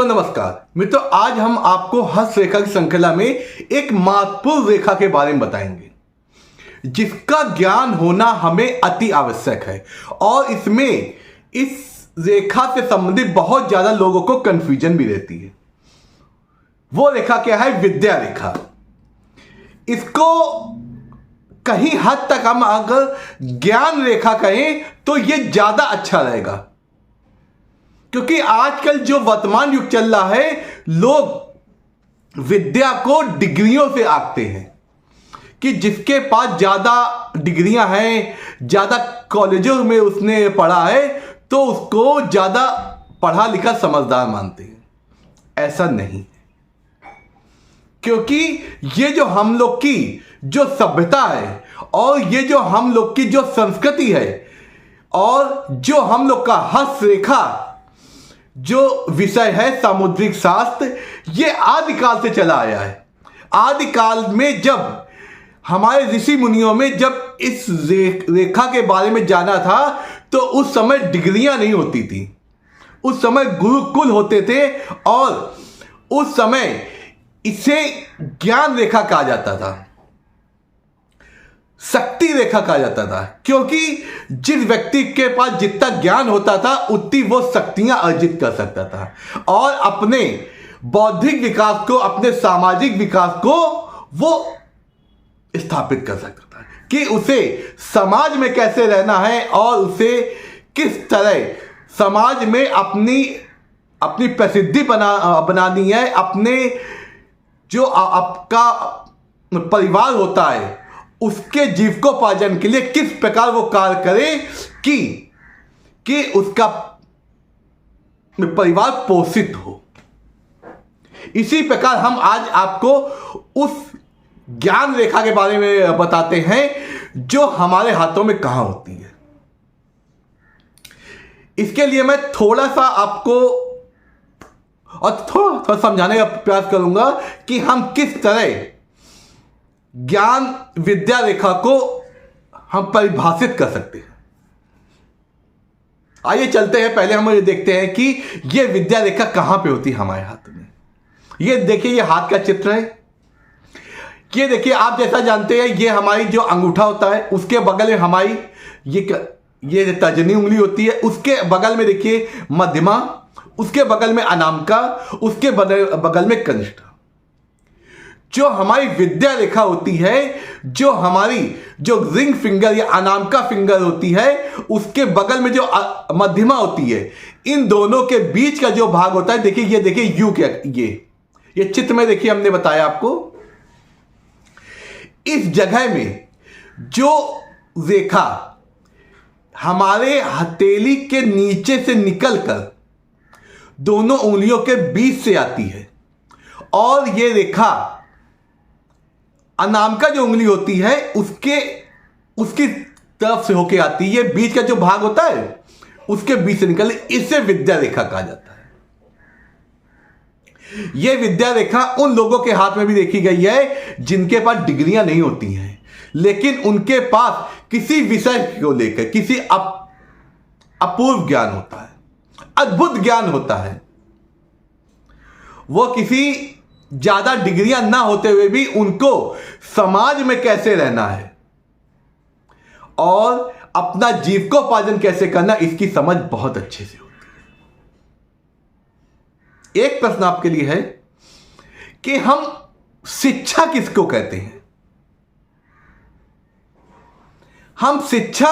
नमस्कार मित्रों, आज हम आपको हस्त रेखा की श्रृंखला में एक महत्वपूर्ण रेखा के बारे में बताएंगे जिसका ज्ञान होना हमें अति आवश्यक है। और इसमें इस रेखा से संबंधित बहुत ज्यादा लोगों को कंफ्यूजन भी रहती है। वो रेखा क्या है? विद्या रेखा। इसको कहीं हद तक हम अगर ज्ञान रेखा कहें तो ये ज्यादा अच्छा रहेगा, क्योंकि आजकल जो वर्तमान युग चल रहा है, लोग विद्या को डिग्रियों से आंकते हैं कि जिसके पास ज्यादा डिग्रियां हैं, ज्यादा कॉलेजों में उसने पढ़ा है, तो उसको ज्यादा पढ़ा लिखा समझदार मानते हैं। ऐसा नहीं, क्योंकि ये जो हम लोग की जो सभ्यता है और ये जो हम लोग की जो संस्कृति है और जो हम लोग का हस्त रेखा जो विषय है सामुद्रिक शास्त्र, ये आदिकाल से चला आया है। आदिकाल में जब हमारे ऋषि मुनियों में जब इस रेखा के बारे में जाना था तो उस समय डिग्रियां नहीं होती थी, उस समय गुरुकुल होते थे और उस समय इसे ज्ञान रेखा कहा जाता था, शक्ति रेखा कहा जाता था, क्योंकि जिस व्यक्ति के पास जितना ज्ञान होता था उतनी वो शक्तियां अर्जित कर सकता था और अपने बौद्धिक विकास को, अपने सामाजिक विकास को वो स्थापित कर सकता था कि उसे समाज में कैसे रहना है और उसे किस तरह समाज में अपनी प्रसिद्धि बनानी है, अपने जो आपका परिवार होता है उसके जीविकोपार्जन के लिए किस प्रकार वो कार्य करे कि उसका परिवार पोषित हो। इसी प्रकार हम आज आपको उस ज्ञान रेखा के बारे में बताते हैं जो हमारे हाथों में कहां होती है। इसके लिए मैं थोड़ा सा आपको और थोड़ा समझाने का प्रयास करूंगा कि हम किस तरह ज्ञान विद्या रेखा को हम परिभाषित कर सकते हैं। आइए चलते हैं, पहले हम ये देखते हैं कि ये विद्या रेखा कहां पे होती है हमारे हाथ में। ये देखिए, ये हाथ का चित्र है। ये देखिए, आप जैसा जानते हैं ये हमारी जो अंगूठा होता है उसके बगल में हमारी ये तर्जनी उंगली होती है, उसके बगल में देखिए मध्यमा, उसके बगल में अनामिका, उसके बगल में कनिष्ठ। जो हमारी विद्या रेखा होती है, जो हमारी जो रिंग फिंगर या अनामिका फिंगर होती है, उसके बगल में जो मध्यमा होती है, इन दोनों के बीच का जो भाग होता है, देखिए ये देखिए यू क्या ये चित्र में देखिए हमने बताया आपको। इस जगह में जो रेखा हमारे हथेली के नीचे से निकलकर दोनों उंगलियों के बीच से आती है और ये रेखा अनामिका जो उंगली होती है उसकी तरफ से होके आती है, ये बीच का जो भाग होता है उसके बीच से निकल, इसे विद्या रेखा कहा जाता है। यह विद्या रेखा उन लोगों के हाथ में भी देखी गई है जिनके पास डिग्रियां नहीं होती हैं, लेकिन उनके पास किसी विषय को लेकर किसी अपूर्व ज्ञान होता है, अद्भुत ज्ञान होता है। वो किसी ज्यादा डिग्रियां ना होते हुए भी उनको समाज में कैसे रहना है और अपना जीविकोपार्जन कैसे करना, इसकी समझ बहुत अच्छे से होती है। एक प्रश्न आपके लिए है कि हम शिक्षा किसको कहते हैं? हम शिक्षा,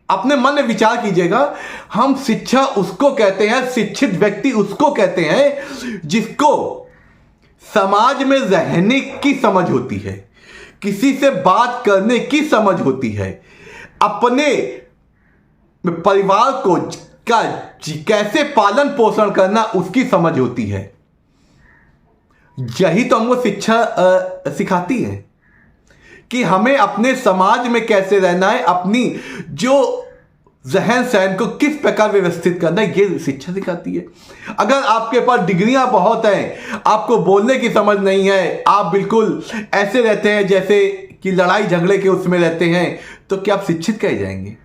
अपने मन में विचार कीजिएगा, हम शिक्षा उसको कहते हैं, शिक्षित व्यक्ति उसको कहते हैं जिसको समाज में रहने की समझ होती है, किसी से बात करने की समझ होती है, अपने परिवार को कैसे पालन पोषण करना उसकी समझ होती है। यही तो हमको शिक्षा सिखाती है कि हमें अपने समाज में कैसे रहना है, अपनी जो रहन सहन को किस प्रकार व्यवस्थित करना है, ये शिक्षा सिखाती है। अगर आपके पास डिग्रियां बहुत हैं, आपको बोलने की समझ नहीं है, आप बिल्कुल ऐसे रहते हैं जैसे कि लड़ाई झगड़े के उसमें रहते हैं, तो क्या आप शिक्षित कहे जाएंगे?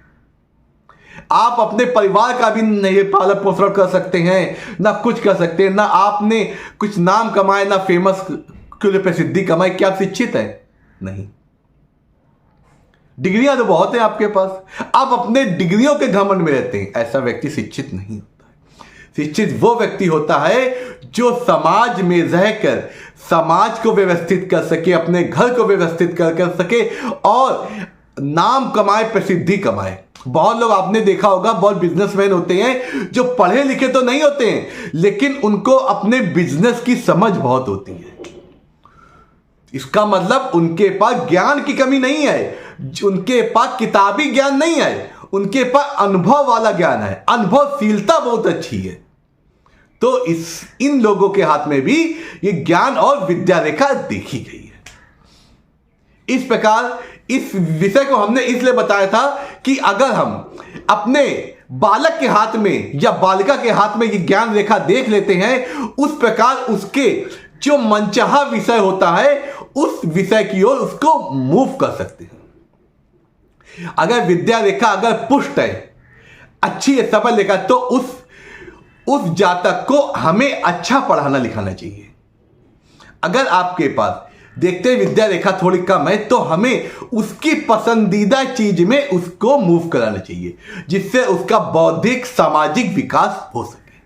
आप अपने परिवार का भी नहीं पालन पोषण कर सकते हैं, ना कुछ कर सकते हैं, ना आपने कुछ नाम कमाए, ना फेमस के लिए प्रसिद्धि कमाई। क्या आप शिक्षित हैं? नहीं। डिग्रियां तो बहुत हैं आपके पास, आप अपने डिग्रियों के घमंड में रहते हैं। ऐसा व्यक्ति शिक्षित नहीं होता है। शिक्षित वो व्यक्ति होता है जो समाज में रहकर समाज को व्यवस्थित कर सके, अपने घर को व्यवस्थित कर सके और नाम कमाए, प्रसिद्धि कमाए। बहुत लोग आपने देखा होगा, बहुत बिजनेसमैन होते हैं जो पढ़े लिखे तो नहीं होते हैं, लेकिन उनको अपने बिजनेस की समझ बहुत होती है। इसका मतलब उनके पास ज्ञान की कमी नहीं है, उनके पास किताबी ज्ञान नहीं है, उनके पास अनुभव वाला ज्ञान है, अनुभवशीलता बहुत अच्छी है। तो इन लोगों के हाथ में भी ये ज्ञान और विद्या रेखा देखी गई है। इस प्रकार इस विषय को हमने इसलिए बताया था कि अगर हम अपने बालक के हाथ में या बालिका के हाथ में ये ज्ञान रेखा देख लेते हैं, उस प्रकार उसके जो मनचाहा विषय होता है उस विषय की ओर उसको मूव कर सकते हैं। अगर विद्या रेखा अगर पुष्ट है, अच्छी है, सफल रेखा, तो उस जातक को हमें अच्छा पढ़ाना लिखाना चाहिए। अगर आपके पास देखते विद्या रेखा थोड़ी कम है तो हमें उसकी पसंदीदा चीज में उसको मूव कराना चाहिए, जिससे उसका बौद्धिक सामाजिक विकास हो सके।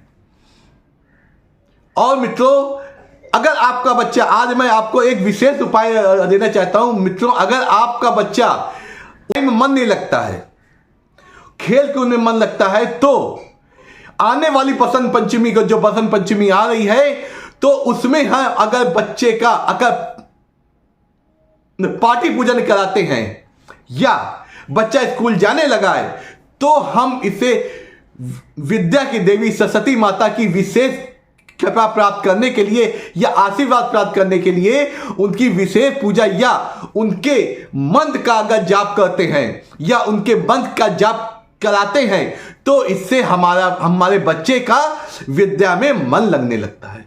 और मित्रों, अगर आपका बच्चा, आज मैं आपको एक विशेष उपाय देना चाहता हूं मित्रों, अगर आपका बच्चा में मन नहीं लगता है, खेल कूद में मन लगता है, तो आने वाली बसंत पंचमी को, जो बसंत पंचमी आ रही है, तो उसमें अगर बच्चे का अगर पार्टी पूजन कराते हैं या बच्चा स्कूल जाने लगा है, तो हम इसे विद्या की देवी सरस्वती माता की विशेष कृपा प्राप्त करने के लिए या आशीर्वाद प्राप्त करने के लिए उनकी विशेष पूजा या उनके मंत्र का अगर जाप करते हैं या उनके मंत्र का जाप कराते हैं, तो इससे हमारे बच्चे का विद्या में मन लगने लगता है।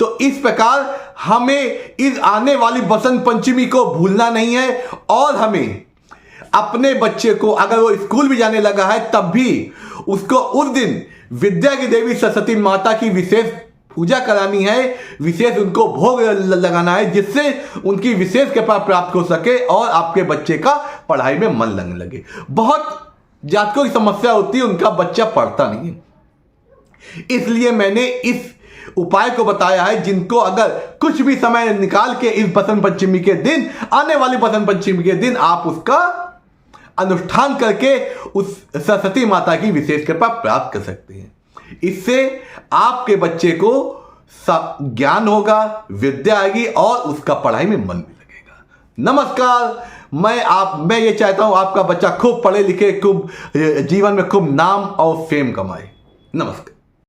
तो इस प्रकार हमें इस आने वाली बसंत पंचमी को भूलना नहीं है और हमें अपने बच्चे को, अगर वो स्कूल भी जाने लगा है, तब भी उसको उस दिन विद्या की देवी सरस्वती माता की विशेष पूजा करानी है, विशेष उनको भोग लगाना है, जिससे उनकी विशेष कृपा प्राप्त हो सके और आपके बच्चे का पढ़ाई में मन लगने लगे। बहुत जातकों की समस्या होती है, उनका बच्चा पढ़ता नहीं है, इसलिए मैंने इस उपाय को बताया है, जिनको अगर कुछ भी समय निकाल के इस बसंत पंचमी के दिन, आने वाली बसंत पंचमी के दिन आप उसका अनुष्ठान करके उस सरस्वती माता की विशेष कृपा प्राप्त कर सकते हैं। इससे आपके बच्चे को ज्ञान होगा, विद्या आएगी और उसका पढ़ाई में मन भी लगेगा। नमस्कार, मैं ये चाहता हूं आपका बच्चा खूब पढ़े लिखे, खूब जीवन में खूब नाम और फेम कमाए। नमस्कार।